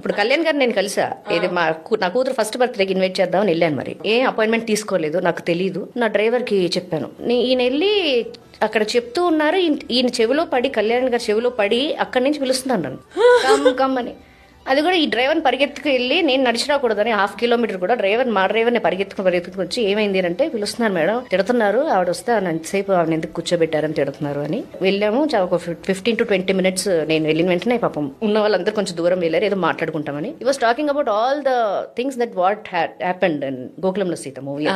ఇప్పుడు కళ్యాణ్ గారిని నేను కలిసా, ఇది నా కూతురు ఫస్ట్ బర్త్డేకి ఇన్వైట్ చేద్దామని వెళ్ళాను. మరి ఏ అపాయింట్మెంట్ తీసుకోలేదు, నాకు తెలియదు. నా డ్రైవర్ కి చెప్పాను, ఈయన వెళ్ళి అక్కడ చెప్తూ ఉన్నారు, ఈయన చెవిలో పడి, కళ్యాణ్ గారి చెవిలో పడి అక్కడి నుంచి పిలుస్తున్నాను నన్ను, కమ్ కమ్ అని. అది కూడా ఈ డ్రైవర్ని పరిగెత్తుకు వెళ్ళి, నేను నడిచి రాకూడదని 1/2 కిలోమీటర్ కూడా మా డ్రైవర్ని పరిగెత్తుకు వచ్చి ఏమైంది అంటే, పిలుస్తున్నారు మేడం, తిడుతున్నారు, ఆవిడ వస్తే ఎంతసేపు ఆవిడ ఎందుకు కూర్చోబెట్టారని తిడుతున్నారు అని. వెళ్ళాము. ఒక 15 to 20 minutes నేను వెళ్ళిన వెంటనే పాపం ఉన్న వాళ్ళందరూ కొంచెం దూరం వెళ్ళారు, ఏదో మాట్లాడుకుంటామని. He was talking about all the things that what happened in గోకులంలో సీత మూవీ.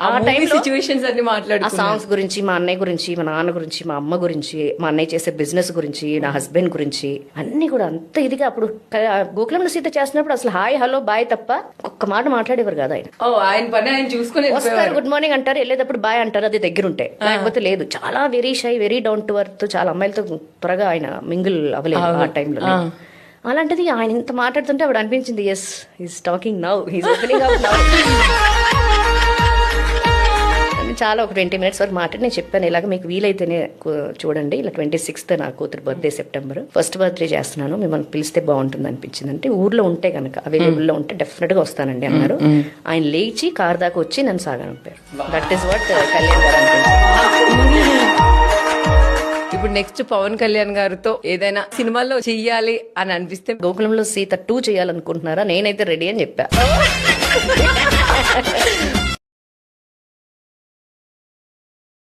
ఆ టైంలో సిచ్యువేషన్స్ అన్ని మాట్లాడు, ఆ సాంగ్స్ గురించి, మా అన్నయ్య గురించి, మా నాన్న గురించి, మా అమ్మ గురించి, మా అన్నయ్య చేసే బిజినెస్ గురించి, నా హస్బెండ్ గురించి అన్ని కూడా అంత ఇదిగా. అప్పుడు గోకులంలో సీత చేసినప్పుడు అసలు హాయ్ హలో బాయ్ తప్ప ఒక్క మాట మాట్లాడేవారు కదా ఆయన. ఆయన పని ఆయన చూసుకుని వస్తారు, గుడ్ మార్నింగ్ అంటారు, వెళ్ళేటప్పుడు బాయ్ అంటారు, అది దగ్గర ఉంటే. లేకపోతే లేదు. చాలా very shy, very down to earth. చాలా అమ్మాయిలతో త్వరగా ఆయన మింగిల్ అవ్వలేదు ఆ టైంలో. అలాంటిది ఆయన ఇంత మాట్లాడుతుంటే అప్పుడు అనిపించింది, yes he's talking now, he's opening up now. చాలా ఒక 20 minutes వరకు మాట్లాడి నేను చెప్పాను, ఇలాగ మీకు వీలైతేనే చూడండి, ఇలా 26th నా కూతురు బర్త్డే, సెప్టెంబర్ ఫస్ట్ బర్త్డే చేస్తున్నాను, మిమ్మల్ని పిలిస్తే బాగుంటుంది అనిపించింది. అంటే ఊర్లో ఉంటే కనుక, అవైలబుల్లో ఉంటే డెఫినెట్ గా వస్తానండి అన్నారు. ఆయన లేచి కార్ దాకా వచ్చి నన్ను సాగనంపారు. దట్ ఈస్ వాట్ కళ్యాణ్ గారు అనిపించింది. ఇప్పుడు నెక్స్ట్ పవన్ కళ్యాణ్ గారితో ఏదైనా సినిమాలో చెయ్యాలి అని అనిపిస్తే, గోకులంలో సీత 2 చేయాలనుకుంటున్నారా? నేనైతే రెడీ అని చెప్పా.